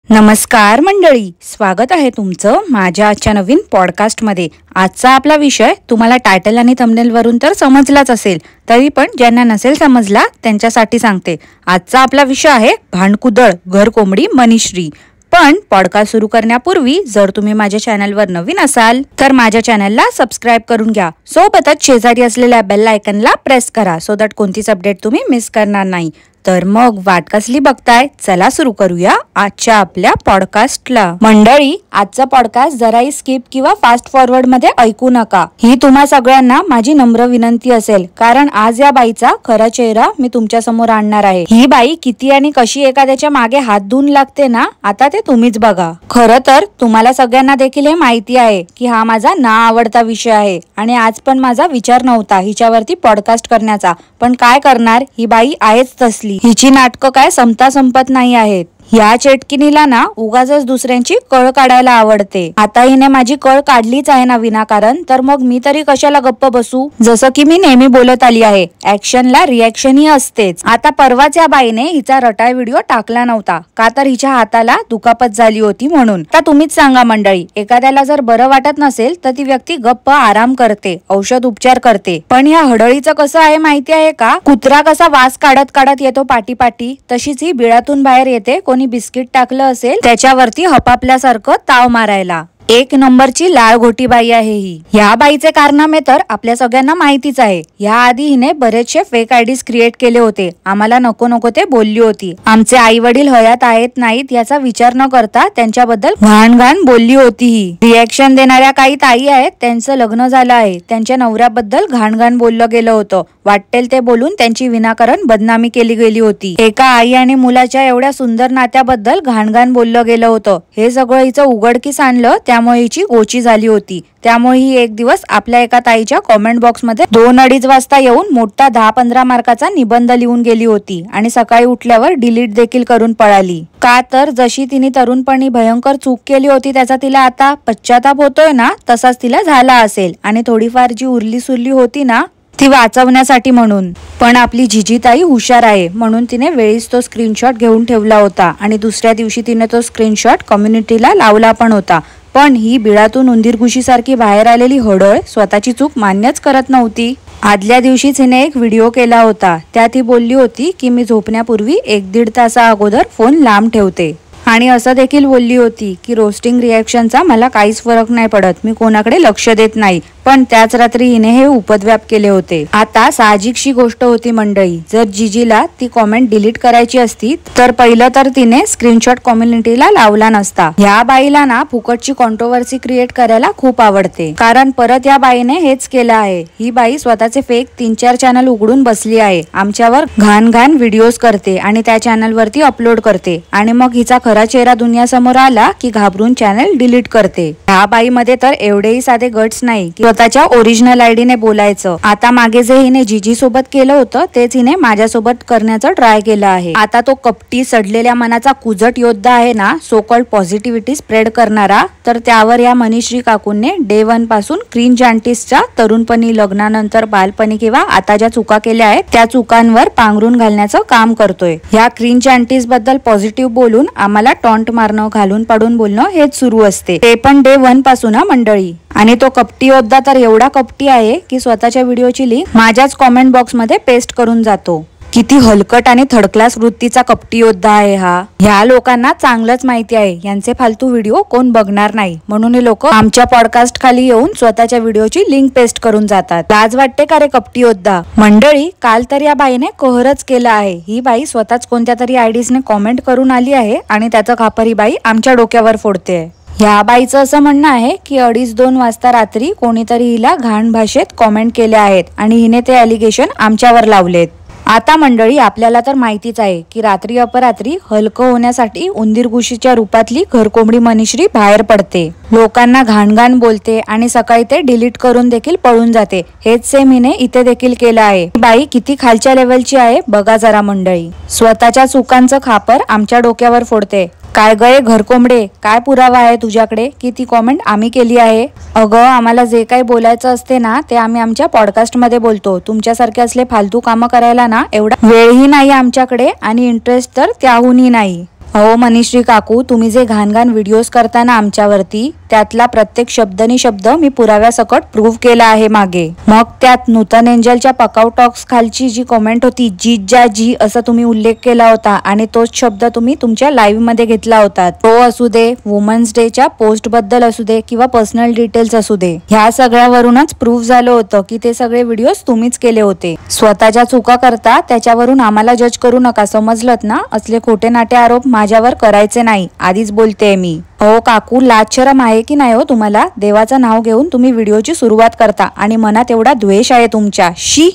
नमस्कार मंडळी, स्वागत आहे तुमचं माझ्या आजच्या नवीन पॉडकास्टमध्ये। आजचा आपला विषय तुम्हाला टायटल आणि थंबनेल वरून तर समजलाच असेल, तरी पण ज्यांना नसेल समजला त्यांच्यासाठी सांगते। आजचा आपला विषय आहे भांडकुदळ घर कोंबडी मनीश्री। पण पॉडकास्ट सुरू करण्यापूर्वी जर तुम्ही माझ्या चॅनलवर नवीन असाल तर माझ्या चॅनलला सबस्क्राइब करून घ्या। सोबतच शेजारी असलेल्या बेल आयकॉनला प्रेस करा सो दॅट कोणतीच अपडेट तुम्ही मिस करणार नाही। तर मग वाट कसली बघताय, चला सुरू करूया आजच्या आपल्या पॉडकास्टला। मंडळी, आजचा पॉडकास्ट जराही स्किप किंवा फास्ट फॉरवर्ड मध्ये ऐकू नका, ही तुम्हा सगळ्यांना माझी नम्र विनंती असेल, कारण आज या बाईचा खरा चेहरा मी तुमच्या समोर आणणार आहे। ही बाई किती आणि कशी एखाद्याच्या मागे हात धुवून लागते ना, आता ते तुम्हीच बघा। खरं तर तुम्हाला सगळ्यांना देखील हे माहिती आहे की हा माझा ना आवडता विषय आहे आणि आज पण माझा विचार नव्हता हिच्यावरती पॉडकास्ट करण्याचा, पण काय करणार, ही बाई आहेच तसली। हिची नाटकं काय संपत नाही आहेत। या चेटकिनीला ना उगाचच दुसऱ्यांची कळ काढायला आवडते। आता हिने माझी कळ काढलीच आहे ना विनाकारण, तर मग मी तरी कशाला गप्प बसू। जसं की मी नेहमी बोलत आली आहे, ऍक्शनला रिॲक्शन ही असतेच। आता परवाच या बाईने हिचा रटाळ व्हिडिओ टाकला नव्हता का, तर हिच्या हाताला दुखापत झाली होती म्हणून। आता तुम्हीच सांगा मंडळी, एखाद्याला जर बरं वाटत नसेल तर ती व्यक्ती गप्प आराम करते, औषध उपचार करते। पण या हडळीचं कसं आहे माहिती आहे का, कुत्रा कसा वास काढत काढत येतो पाठी पाठी, तशीच ही बिळातून बाहेर येते कोणी बिस्किट टाकलं असेल त्याच्यावरती हपापल्यासारखं ताव मारायला। एक नंबरची लाळघोटी बाई आहे ही। या बाईचे कारनामे तर आपल्या सगळ्यांना माहितीच आहे। या आधी हिने बरेचसे फेक आयडीज क्रिएट केले होते, आम्हाला नको नको ते बोलली होती। आमचे आई वडील हयात आहेत नाहीत याचा विचार न करता त्यांच्याबद्दल घाण घाण बोलली होती ही। रिॲक्शन देणाऱ्या काही ताई आहेत, त्यांचं लग्न झालं आहे, त्यांच्या नवऱ्याबद्दल घाण घाण बोललं गेलं होतं, वाटेल ते बोलून त्यांची विनाकारण बदनामी केली गेली होती। एका आई आणि मुलाच्या एवढ्या सुंदर नात्याबद्दल घाण घाण बोललं गेलं होतं। हे सगळं हिचं उघडकीस आणलं, त्यामुळे हिची गोची झाली होती। त्यामुळे ही एक दिवस आपल्या एका ताईच्या कॉमेंट बॉक्स मध्ये 2-2:30 वाजता येऊन मोठा 10-15 मार्काचा निबंध लिहून गेली होती आणि सकाळी उठल्यावर डिलीट देखील करून पळाली। का तर जशी तिने तरुणपणी भयंकर चूक केली होती त्याचा तिला आता पश्चाताप होतोय ना, तसाच तिला झाला असेल आणि थोडीफार जी उरली सुरली होती ना ती वाचवण्यासाठी म्हणून। पण आपली जिजीताई हुशार आहे म्हणून तिने वेळीच तो स्क्रीनशॉट घेऊन ठेवला होता आणि दुसऱ्या दिवशी तिने तो स्क्रीनशॉट कम्युनिटीला लावला पण होता। पण ही बिळातून उंदीर घुशीसारखी बाहेर आलेली हडळ स्वतःची चूक मान्यच करत नव्हती। आदल्या दिवशीच हिने एक व्हिडिओ केला होता, त्यात ही बोलली होती की मी झोपण्यापूर्वी 1-1.5 तासा अगोदर फोन लांब ठेवते आणि असं देखील बोलली होती की रोस्टिंग रिॲक्शनचा मला काहीच फरक नाही पडत, मी कोणाकडे लक्ष देत नाही। पण त्याच रात्री हिने हे उपद्व्याप केले होते। आता साहजिकशी गोष्ट होती मंडळी, जर जीजीला ती कॉमेंट डिलीट करायची असती तर पहिलं तर तिने स्क्रीनशॉट कम्युनिटीला लावला नसता। ह्या बाईला ना फुकटची कॉन्ट्रोवर्सी क्रिएट करायला खूप आवडते, कारण परत या बाईने हेच केलं आहे। ही बाई स्वतःचे फेक 3-4 चॅनल उघडून बसली आहे, आमच्यावर घाण घाण व्हिडिओज करते आणि त्या चॅनलवरती अपलोड करते आणि मग हिचा खरा चेहरा दुनियासमोर आला की घाबरून चॅनल डिलीट करते। ह्या बाईमध्ये तर एवढेही साधे गट्स नाही की स्वतःच्या ओरिजिनल आयडीने बोलायचं। आता मागे जे हिने जीजी सोबत केलं होतं तेच हिने माझ्यासोबत करण्याचं ट्राय केलं आहे। आता तो कपटी सडलेल्या मनाचा कुजट योद्धा आहे ना, सो कॉल्ड पॉझिटिव्हिटी स्प्रेड करणारा, तर त्यावर या मनीश्री काकूंने डे 1 पासून क्रिंज आंटिस्टच्या तरुणपणी, लग्नानंतर, बालपणी किंवा आता ज्या चुका केल्या आहेत त्या चुकांवर पांघरून घालण्याचं काम करतोय। ह्या क्रिंज आंटिस्ट बद्दल पॉझिटिव्ह बोलून आम्हाला टॉन्ट मारणं, घालून पाडून बोलणं हेच सुरू असते, ते पण डे 1 पासून हा मंडळी। आणि तो कपटी योद्धा तर एवढा कपटी आहे की स्वतःच्या व्हिडिओची लिंक माझ्याच कॉमेंट बॉक्स मध्ये पेस्ट करून जातो। किती हलकट आणि थर्ड क्लास वृत्तीचा कपटी योद्धा आहे हा। ह्या लोकांना चांगलंच माहिती आहे यांचे फालतू व्हिडिओ कोण बघणार नाही, म्हणून हे लोक आमच्या पॉडकास्ट खाली येऊन स्वतःच्या व्हिडिओची लिंक पेस्ट करून जातात। लाज वाटते का रे कपटी योद्धा। मंडळी, काल तर या बाईने कहरच केला आहे। ही बाई स्वतःच कोणत्या तरी आयडीजने कॉमेंट करून आली आहे आणि त्याचं खापर ही बाई आमच्या डोक्यावर फोडते। ह्या बाईचं असं म्हणणं आहे की 2:30 वाजता रात्री कोणीतरी हिला घाण भाषेत कॉमेंट केले आहेत आणि हिने ते ॲलिगेशन आमच्यावर लावलेत। आता मंडळी, आपल्याला तर माहितीच आहे की रात्री अपरात्री हलकं होण्यासाठी उंदीर घुशीच्या रूपातली घरकोंबडी मनीश्री बाहेर पडते, लोकांना घाण घाण बोलते आणि सकाळी ते डिलीट करून देखील पळून जाते। हेच सेम हिने इथे देखील केलं आहे। बाई किती खालच्या लेवलची आहे बघा जरा मंडळी, स्वतःच्या चुकांचं खापर आमच्या डोक्यावर फोडते। काय गये घरकोंबडे, काय पुरावा आहे तुझ्याकडे की ती कॉमेंट आम्ही केली आहे? अगं, आम्हाला जे काही बोलायचं असते ना ते आम्ही आमच्या पॉडकास्ट मध्ये बोलतो, तुमच्यासारखे असले फालतू कामं करायला ना एवढा वेळही नाही आमच्याकडे आणि इंटरेस्ट तर त्याहूनही नाही। अहो मनीश्री काकू, तुम्ही जे घाण घाण व्हिडिओज करता ना आमच्यावरती, त्यातला प्रत्येक शब्दनी शब्द मी पुराव्यासकट प्रूव्ह केला आहे मागे. मग त्यात नूतन एंजलच्या पकाव टॉक्स खालची जी कमेंट होती, जी असं तुम्ही उल्लेख केला होता आणि तोच शब्द तुम्ही तुमच्या लाईव्ह मध्ये घेतला होता. तो असू दे, वुमन्स डेच्या पोस्ट बद्दल असू दे किंवा पर्सनल डिटेल्स असू दे, ह्या सगळ्यावरूनच प्रूव्ह झालं होतं की ते सगळे व्हिडिओज तुम्हीच केले होते. स्वतःच्या चुका करता त्याच्यावरून आम्हाला जज करू नका, समजलत ना? असले खोटे नाटे आरोप माझ्यावर करायचे नाही, आधीच बोलते मी. अहो काकू, लाज शरम आहे की नाही हो तुम्हाला? देवाचं नाव घेऊन तुम्ही व्हिडिओची सुरुवात करता आणि मनात एवढा द्वेष आहे तुमच्या. शी,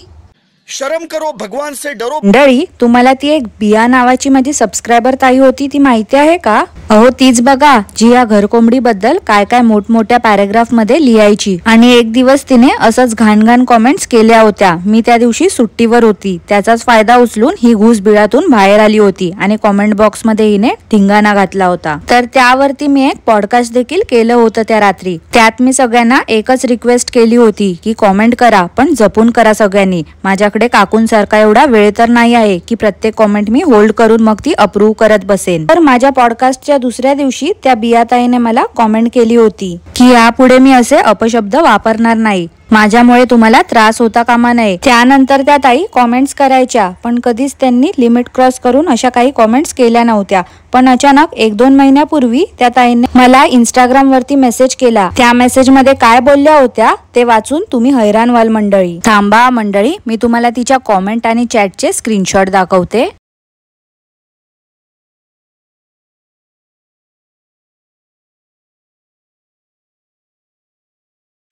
शर्म करो, भगवान से डरो. मंडळी, तुम्हाला ती एक बिया नावाची माझी सबस्क्रायबर ताई होती, ती माहिती आहे का? अहो तीच बघा, जी या घरकोंबडी बद्दल काय काय मोठमोठ्या पॅरेग्राफ मध्ये लिहायची आणि एक दिवस तिने असंच घाण घाण कॉमेंट्स केल्या होत्या. मी त्या दिवशी सुट्टीवर होती, त्याचाच फायदा उचलून ही घुस बिळातून बाहेर आली होती आणि कॉमेंट बॉक्स मध्ये हिने धिंगाणा घातला होता. तर त्यावरती मी एक पॉडकास्ट देखील केलं होतं त्या रात्री. त्यात मी सगळ्यांना एकच रिक्वेस्ट केली होती की कॉमेंट करा, पण जपून करा सगळ्यांनी. माझ्याकडे काकूंसारखा एवढा वेळ तर नाही आहे की प्रत्येक कॉमेंट मी होल्ड करून मग ती अप्रूव्ह करत बसेन. तर माझ्या पॉडकास्टच्या दुसऱ्या दिवशी त्या बियाताईने मला कॉमेंट केली होती की यापुढे मी असे अपशब्द वापरणार नाही, माझ्यामुळे तुम्हाला त्रास होता कामा नये. त्यानंतर त्या ताई कॉमेंट्स करायच्या, पण कधीच त्यांनी लिमिट क्रॉस करून अशा काही कॉमेंट्स केल्या नव्हत्या. पण अचानक 1-2 महिन्यापूर्वी त्या ताईने मला इंस्टाग्राम वरती मेसेज केला. त्या मेसेज मध्ये काय बोलल्या होत्या ते वाचून तुम्ही हैराण व्हाल मंडळी. थांबा मंडळी, मी तुम्हाला तिच्या कॉमेंट आणि चॅटचे स्क्रीनशॉट दाखवते.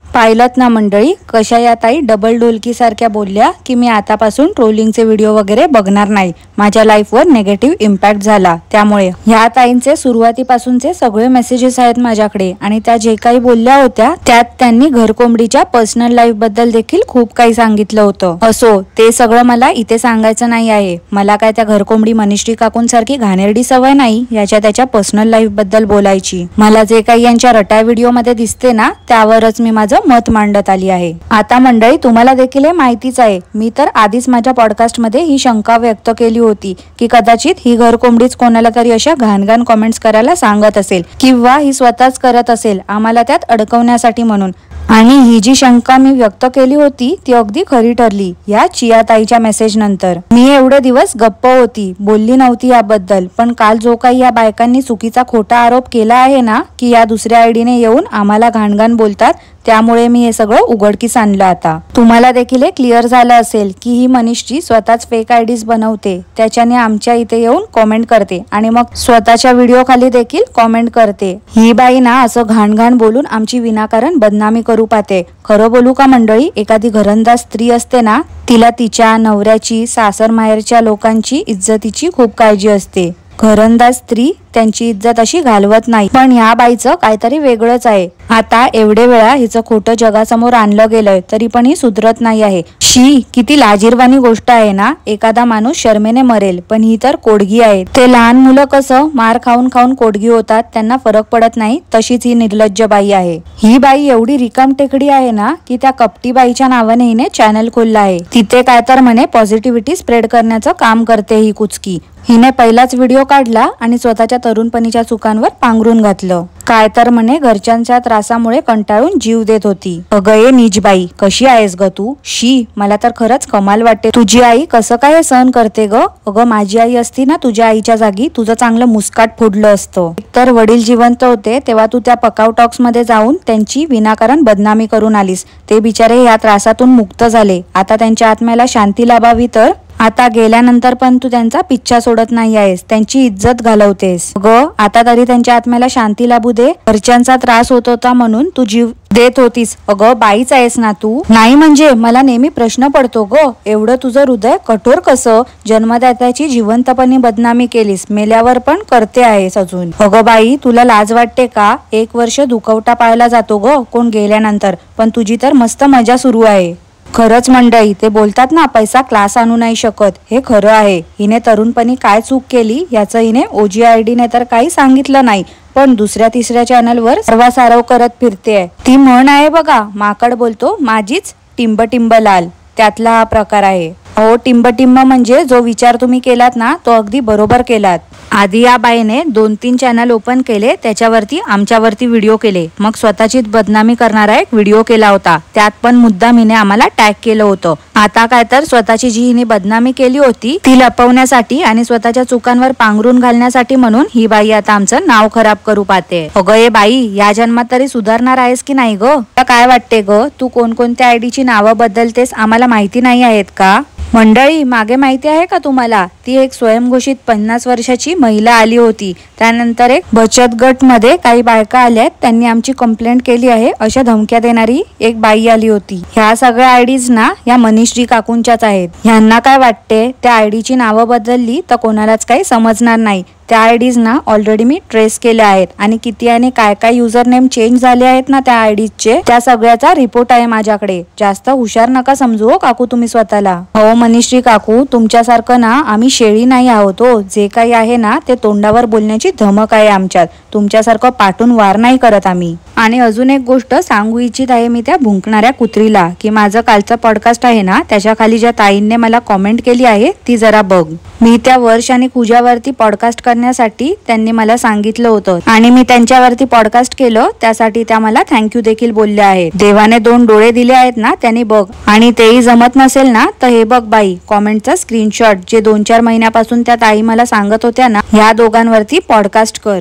पाहिलत ना मंडळी, कशा या ताई डबल डोलकी सारख्या बोलल्या की मी आतापासून ट्रोलिंगचे व्हिडिओ वगैरे बघणार नाही, माझ्या लाईफवर निगेटिव्ह इम्पॅक्ट झाला. त्यामुळे ह्या ताईंचे सुरुवातीपासूनचे सगळे मेसेजेस आहेत माझ्याकडे आणि त्या जे काही बोलल्या होत्या त्यात त्यांनी घरकोंबडीच्या पर्सनल लाईफ बद्दल देखील खूप काही सांगितलं होतं. असो, ते सगळं मला इथे सांगायचं नाही आहे. मला काय त्या घरकोंबडी मनीश्री काकूंसारखी घाणेरडी सवय नाही याच्या त्याच्या पर्सनल लाईफ बद्दल बोलायची. मला जे काही यांच्या रटा व्हिडिओ मध्ये दिसते ना, त्यावरच मी माझं मत मांडत आली आहे. आता मंडळी, तुम्हाला देखील हे माहितीच आहे, मी तर आधीच माझ्या पॉडकास्ट मध्ये ही शंका व्यक्त केली होती की कदाचित ही घरकोंबडीच कोणाला तरी अशा घाण घाण कॉमेंट्स करायला सांगत असेल किंवा ही स्वतःच करत असेल आम्हाला त्यात अडकवण्यासाठी म्हणून. आणि ही जी शंका मी व्यक्त केली होती ती अगदी खरी ठरली या चिया ताईच्या मेसेज नंतर. मी एवढे दिवस गप्प होती, बोलली नव्हती याबद्दल, पण काल जो काही या बायकांनी चुकीचा खोटा आरोप केला आहे ना की या दुसऱ्या आयडीने येऊन आम्हाला घाणघाण बोलतात, त्यामुळे मी हे सगळं उघडकीस आणलं. आता तुम्हाला देखील हे क्लिअर झालं असेल की ही मनीषची स्वतःच फेक आयडीज बनवते, त्याच्याने आमच्या इथे येऊन कॉमेंट करते आणि मग स्वतःच्या व्हिडिओ खाली देखील कॉमेंट करते. ही बाई ना असं घाण घाण बोलून आमची विनाकारण बदनामी करू पाहते. खरं बोलू का मंडळी, एखादी घरंदाज स्त्री असते ना, तिला तिच्या नवऱ्याची, सासर माहेरच्या लोकांची, इज्जतीची खूप काळजी असते. घरंदाज स्त्री त्यांची इज्जत अशी घालवत नाही, पण ह्या बाईचं काहीतरी वेगळंच आहे. आता एवढे वेळा हिचं खोटं जगासमोर आणलं गेलंय तरी पण ही सुधरत नाही आहे. शी, किती लाजिरवाणी गोष्ट आहे ना. एखादा माणूस शर्मेने मरेल, पण ही तर कोडगी आहे. ते लहान मुलं कसं मार खाऊन खाऊन कोडगी होतात, त्यांना फरक पडत नाही, तशीच ही निर्लज्ज बाई आहे. ही बाई एवढी रिकाम टेकडी आहे ना की त्या कपटी बाईच्या नावाने हिने चॅनल खोलला आहे. तिथे काय तर म्हणे पॉझिटिव्हिटी स्प्रेड करण्याचं काम करते ही कुचकी. हिने पहिलाच व्हिडिओ काढला आणि स्वतःच्या तरुणपणीच्या चुकांवर पांघरून घातलं. काय तर म्हणे घरच्यांच्या त्रासामुळे कंटाळून जीव देत होती. अगं ये नीचबाई, कशी आहेस ग तू? शी, मला तर खरंच कमाल वाटते. तुझी आई कसं काय सहन करते ग? अगं माझी आई असती ना तुझ्या आईच्या जागी, तुझं चांगलं मुस्काट फोडलं असतं. तर वडील जिवंत होते तेव्हा तू त्या पकाव टॉक्स मध्ये जाऊन त्यांची विनाकारण बदनामी करून आलीस. ते बिचारे या त्रासातून मुक्त झाले. आता त्यांच्या आत्म्याला शांती लाभावी, तर आता गेल्यानंतर पण तू त्यांचा पिच्छा सोडत नाही आहेस, त्यांची इज्जत घालवतेस. ग आता तरी त्यांच्या आत्म्याला शांती लाभू दे. घरच्यांचा त्रास होत होता म्हणून तू जीव देत होतीस. अगं बाईच आहेस ना तू? नाही म्हणजे मला नेहमी प्रश्न पडतो ग, एवढं तुझं हृदय कठोर कसं? जन्मदात्याची जिवंतपणे बदनामी केलीस, मेल्यावर पण करते आहेस अजून. अगं बाई, तुला लाज वाटते का? 1 वर्ष दुखवटा पाळला जातो ग कोण गेल्यानंतर, पण तुझी तर मस्त मजा सुरू आहे. खरंच मंडळी, ते बोलतात ना पैसा क्लास आणू नाही शकत, हे खरं आहे. हिने तरुणपणी काय चूक केली याचं हिने ओजी आयडीने तर काही सांगितलं नाही, पण दुसऱ्या तिसऱ्या चॅनलवर सर्वासारव करत फिरते. ती म्हण आहे बघा, माकड बोलतो माझीच टिंब टिंब लाल, त्यातला हा प्रकार आहे. अहो टिंब टिंब म्हणजे जो विचार तुम्ही केलात ना तो अगदी बरोबर केलात. आधी या बाईने 2-3 चॅनल ओपन केले, त्याच्यावरती आमच्यावरती व्हिडिओ केले, मग स्वतःची बदनामी करणारा एक व्हिडिओ केला होता, त्यात पण मुद्दाम हिने आम्हाला टॅग केलं होतं. आता काय तर स्वतःची जी हिने बदनामी केली होती ती लपवण्यासाठी आणि स्वतःच्या चुकांवर पांघरून घालण्यासाठी म्हणून ही बाई आता आमचं नाव खराब करू पाहते. अगं ये बाई, या जन्मात तरी सुधारणार आहेस की नाही ग? काय वाटते ग, तू कोणकोणत्या आयडीची नावं बदलतेस आम्हाला माहिती नाही आहेत का? मंडळी, मागे माहिती आहे का तुम्हाला, ती एक स्वयंघोषित 50 वर्षाची महिला आली होती. त्यानंतर एक बचत गट मध्ये काही बायका आल्यात, त्यांनी आमची कंप्लेंट केली आहे अशा धमक्या देणारी एक बाई आली होती. ह्या सगळ्या आयडीज ना या मनीषजी काकूंच्याच आहेत. ह्यांना काय वाटते, त्या आयडीची नावं बदलली तर कोणालाच काही समजणार नाही. त्या आयडीज ना ऑलरेडी मी ट्रेस केल्या आहेत आणि किती आणि काय काय युजर नेम चेंज झाले आहेत ना त्या आयडीजचे, त्या सगळ्याचा रिपोर्ट आहे माझ्याकडे. जास्त हुशार नका समजू काकू तुम्ही स्वतःला. हो मनीषजी काकू, तुमच्यासारखं ना आम्ही शेळी नाही आहोत हो. जे काही आहे ना ते तोंडावर बोलण्याची धमक आहे आमच्यात. तुमच्यासारखं पाठून वार नाही करत आम्ही. आणि अजून एक गोष्ट सांगू इच्छित आहे मी त्या भुंकणाऱ्या कुत्रीला, की माझं कालचं पॉडकास्ट आहे ना त्याच्या खाली ज्या ताईंने मला कॉमेंट केली आहे ती जरा बघ. मी त्या वर्ष आणि पूजावरती पॉडकास्ट करण्यासाठी त्यांनी मला सांगितलं होतं आणि मी त्यांच्यावरती पॉडकास्ट केलं, त्यासाठी त्या मला थँक्यू देखील बोलल्या आहेत. देवाने 2 डोळे दिले आहेत ना, त्यांनी बघ. आणि तेही जमत नसेल ना तर हे बघ बाई, कॉमेंटचा स्क्रीनशॉट जे 2-4 महिन्यापासून त्या ताई मला सांगत होत्या ना, ह्या दोघांवरती पॉडकास्ट कर.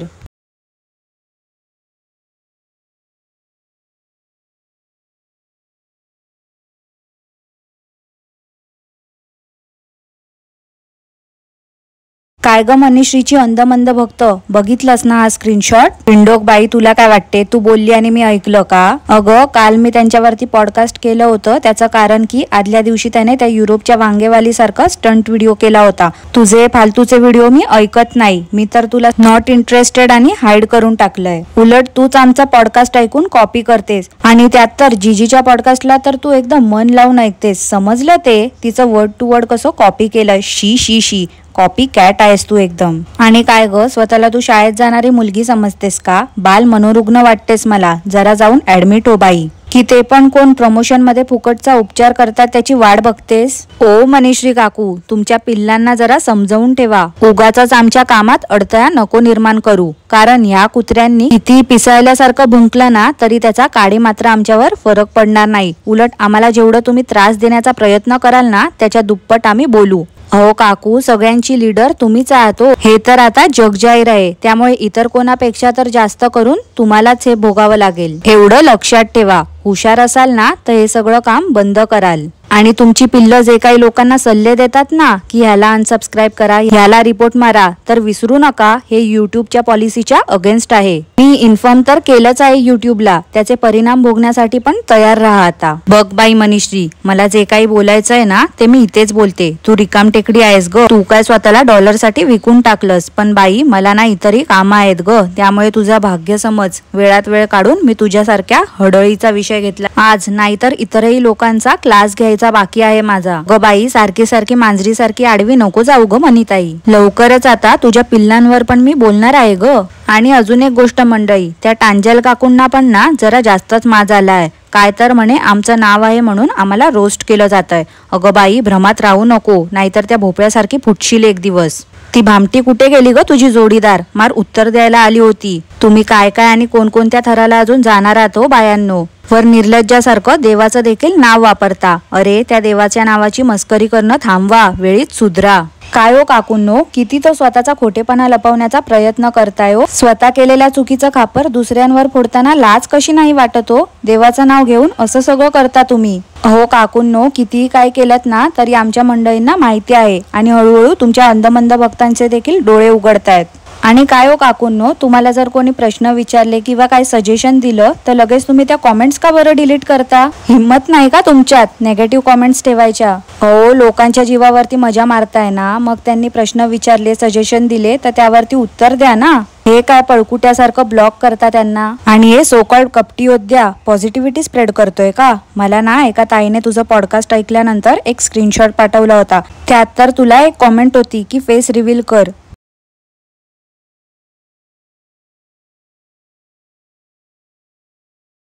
काय ग मनीषरीची अंधमंद भक्त, बघितलंस ना हा स्क्रीनशॉट? पिंडोक बाई, तुला काय वाटते, तू बोलली आणि मी ऐकलं का? अगं काल मी त्यांच्यावरती पॉडकास्ट केलं होतं, त्याचं कारण की आदल्या दिवशी त्याने त्या युरोपच्या वांगेवाली सारखा स्टंट व्हिडिओ केला होता. तुझे फालतूचे व्हिडिओ मी ऐकत नाही. मी तर तुला नॉट इंटरेस्टेड आणि हाईड करून टाकलंय. उलट तूच आमचा पॉडकास्ट ऐकून कॉपी करतेस आणि त्यात तर जीजीच्या पॉडकास्टला तर तू एकदम मन लावून ऐकतेस. समजलं ते? तिचं वर्ड टू वर्ड कसं कॉपी केलंय. शी शी शी, कॉपी कॅट आहेस तू एकदम. आणि काय ग, स्वतःला तू शाळेत जाणारी मुलगी समजतेस का? बाल मनोरुग्ण वाटतेस मला. जरा जाऊन ऍडमिट हो बाई. की ते पण कोण प्रमोशन मध्ये फुकटचा उपचार करतात त्याची वाट बघतेस? ओ मनीषरी काकू, तुमच्या पिल्लांना जरा समजावून ठेवा. उगाच आमच्या कामात अडथळा नको निर्माण करू. कारण ह्या कुत्र्यांनी किती पिसाळल्यासारखं भुंकलं ना तरी त्याचा काडी मात्र आमच्यावर फरक पडणार नाही. उलट आम्हाला जेवढं तुम्ही त्रास देण्याचा प्रयत्न कराल ना त्याच्या दुप्पट आम्ही बोलू. अहो काकू, सगळ्यांची लीडर तुम्हीच आहात हो. हे तर आता जग जाहीर आहे, त्यामुळे इतर कोणापेक्षा तर जास्त करून तुम्हालाच हे भोगावं लागेल. एवढं लक्षात ठेवा. हुशार असाल ना तर हे सगळं काम बंद कराल. आणि तुमची पिल्लं जे काही लोकांना सल्ले देतात ना की ह्याला अनसबस्क्राईब करा, ह्याला रिपोर्ट मारा, तर विसरू नका हे युट्यूबच्या पॉलिसीच्या अगेन्स्ट आहे. मी इन्फॉर्म तर केलंच आहे युट्यूबला. त्याचे परिणाम भोगण्यासाठी पण तयार राहा आता. बघ बाई मनीषरी, मला जे काही बोलायचंय ना ते मी इथेच बोलते. तू रिकाम टेकडी आहेस ग. तू काय स्वतःला डॉलरसाठी विकून टाकलंस, पण बाई मला ना इतरही कामं आहेत ग. त्यामुळे तुझा भाग्य समज. वेळात वेळ काढून मी तुझ्यासारख्या हडळीचा विषय घेतला आज, नाहीतर इतरही लोकांचा क्लास घ्यायचा बाकी आहे माझा. ग बाई, सारखी सारखी मांजरी सारखी आडवी नको जाऊ ग मनीताई. लवकरच आता तुझ्या पिल्लांवर पण मी बोलणार आहे ग. आणि अजून एक गोष्ट मंडळी, त्या टांजल काकूंना पण ना जरा जास्तच माज आलाय. काय तर म्हणे आमचं नाव आहे म्हणून आम्हाला रोस्ट केलं जातंय. अगं बाई, भ्रमात राहू नको, नाहीतर त्या भोपळ्यासारखी फुटशील एक दिवस. ती भामटी कुठे गेली ग तुझी जोडीदार? मार उत्तर द्यायला आली होती. तुम्ही काय काय आणि कोणकोणत्या थराला अजून जाणार आहात हो बायांनो. वर निर्लज्जासारखं देवाचं देखील नाव वापरता. अरे त्या देवाच्या नावाची मस्करी करणं थांबवा, वेळीच सुधरा. काय हो काकूंनो, किती तो स्वतःचा खोटेपणा लपवण्याचा प्रयत्न करताय हो. स्वतः केलेल्या चुकीचं खापर दुसऱ्यांवर फोडताना लाज कशी नाही वाटत हो? देवाचं नाव घेऊन असं सगळं करता तुम्ही. हो काकूंनो, कितीही काय केलं ना तरी आमच्या मंडळींना माहिती आहे आणि हळूहळू तुमच्या अंधमंद भक्तांचे देखील डोळे उघडतायत. आणि काय हो काकूंनो, तुम्हाला जर कोणी प्रश्न विचारले किंवा काय सजेशन दिलं तर लगेच तुम्ही त्या कॉमेंट्स का बरं डिलीट करता? हिम्मत नाही का तुमच्यात नेगेटिव्ह कॉमेंट्स ठेवायच्या? हो, लोकांच्या जीवावरती मजा मारताय ना, मग त्यांनी प्रश्न विचारले, सजेशन दिले तर त्यावरती उत्तर द्या ना. हे काय पळकुट्यासारखं ब्लॉक करता त्यांना? आणि हे सोकॉल्ड कपटी योद्धा पॉझिटिव्हिटी स्प्रेड करतोय का? मला ना एका ताईने तुझं पॉडकास्ट ऐकल्यानंतर एक स्क्रीनशॉट पाठवला होता. त्यात तर तुला एक कॉमेंट होती की फेस रिव्हील कर.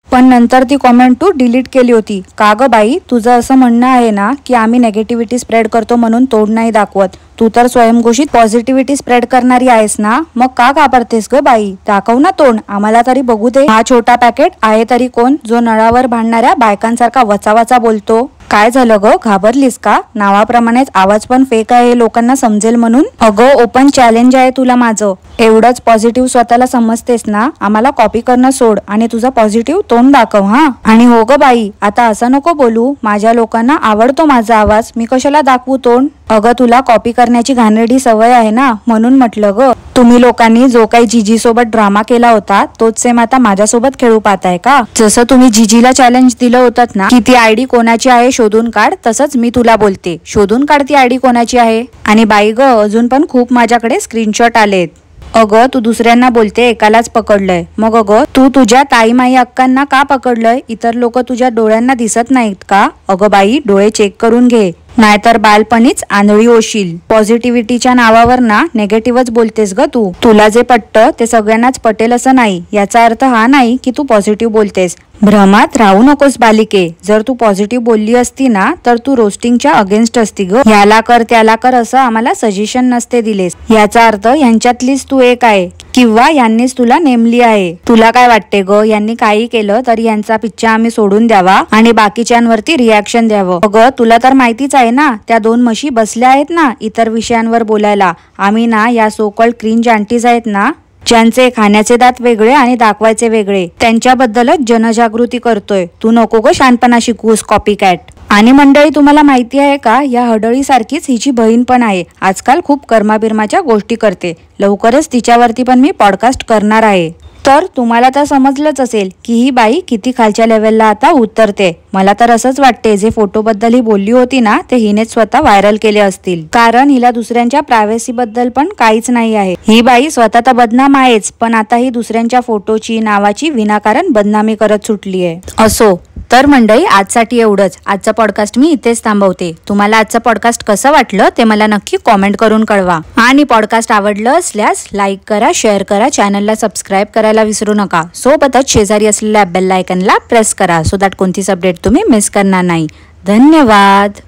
पण नंतर ती कॉमेंट तू डिलीट केली होती. का ग बाई, तुझं असं म्हणणं आहे ना की आम्ही नेगेटिव्हिटी स्प्रेड करतो म्हणून तोड नाही दाखवत. तू तर स्वयंघोषित पॉझिटिव्हिटी स्प्रेड करणारी आहेस ना, मग का घाबरतेस ग बाई? दाखव ना तोंड, आम्हाला तरी बघू दे. हा छोटा पॅकेट आहे तरी कोण, जो नळावर भांडणाऱ्या बायकांसारखा वचावचा बोलतो? काय झालं ग, घाबरलीस का? नावाप्रमाणेच आवाज पण फेक आहे हे लोकांना समजेल म्हणून. अगं ओपन चॅलेंज आहे तुला माझं. एवढंच पॉझिटिव्ह स्वतःला समजतेस ना, आम्हाला कॉपी करणं सोड आणि तुझं पॉझिटिव्ह तोंड दाखव. हा, आणि हो ग बाई, आता असं नको बोलू. माझ्या लोकांना आवडतो माझा आवाज, मी कशाला दाखवू तोंड? अगं तुला कॉपी करण्याची घाणेरडी सवय आहे ना, म्हणून म्हटलं ग. तुम्ही लोकांनी जो काही जीजी सोबत ड्रामा केला होता तोच सेम आता माझ्यासोबत खेळू पाहताय का? जसं तुम्ही जीजीला चॅलेंज दिलं होतं ना की ती आयडी कोणाची आहे शोधून काढ, तसंच मी तुला बोलते, शोधून काढ ती आयडी कोणाची आहे. आणि बाई ग, अजून पण खूप माझ्याकडे स्क्रीनशॉट आलेत. अगं तू दुसऱ्यांना बोलते एकालाच पकडलंय, मग अगं तू तुझ्या ताईमाई अक्कांना का पकडलंय? इतर लोक तुझ्या डोळ्यांना दिसत नाहीत का? अगं बाई, डोळे चेक करून घे, नाहीतर बालपणीच आंधळी होशील. पॉझिटिव्हिटीच्या नावावर ना नेगेटिव्हच बोलतेस ग तू. तुला जे पटतं ते सगळ्यांनाच पटेल असं नाही, याचा अर्थ हा नाही की तू पॉझिटिव्ह बोलतेस. भ्रमात राहू नकोस बालिके. जर तू पॉझिटिव्ह बोलली असती ना तर तू रोस्टिंगच्या अगेन्स्ट असती ग. याला कर त्याला कर असं आम्हाला सजेशन नसते दिलेस. याचा अर्थ यांच्यातलीच तू एक आहे किंवा यांनीच तुला नेमली आहे. तुला काय वाटते ग, यांनी काही केलं तरी यांचा पिच्चा आम्ही सोडून द्यावा आणि बाकीच्यांवरती रिॲक्शन द्यावं? अगं तुला तर माहितीच आहे ना, त्या दोन म्हशी बसल्या आहेत ना इतर विषयांवर बोलायला. आम्ही ना या सो कॉल्ड क्रिंज आंटीज आहेत ना, ज्यांचे खाण्याचे दात वेगळे आणि दाखवायचे वेगळे, त्यांच्याबद्दलच जनजागृती करतोय. तू नको ग शहाणपणा शिकूस कॉपी कॅट. आणि मंडळी, तुम्हाला माहिती आहे का, या हडळी सारखीच हिची बहीण पण आहे. आजकाल खूप कर्माबिर्माच्या गोष्टी करते. लवकरच तिच्यावरती पण मी पॉडकास्ट करणार आहे. तर तुम्हाला तर समजलंच असेल की ही बाई किती खालच्या लेवलला आता उतरते. मला तर असंच वाटते, जे फोटो बद्दल ही बोलली होती ना ते हिनेच स्वतः व्हायरल केले असतील, कारण हिला दुसऱ्यांच्या प्रायव्हसी बद्दल पण काहीच नाही आहे. ही बाई स्वतः तर बदनाम आहेच, पण आता ही दुसऱ्यांच्या फोटोची नावाची विनाकारण बदनामी करत सुटली आहे. असो तर मंडळी, आजसाठी एवढंच. आजचं पॉडकास्ट मी इथेच थांबवते. तुम्हाला आजचं पॉडकास्ट कसं वाटलं ते मला नक्की कॉमेंट करून कळवा. आणि पॉडकास्ट आवडलं असल्यास लाईक करा, शेअर करा, चॅनलला सबस्क्राईब करायला विसरू नका. सोबतच शेजारी असलेल्या बेल आयकनला प्रेस करा, सो दॅट कोणतीच अपडेट तुम्ही मिस करणार नाही. धन्यवाद.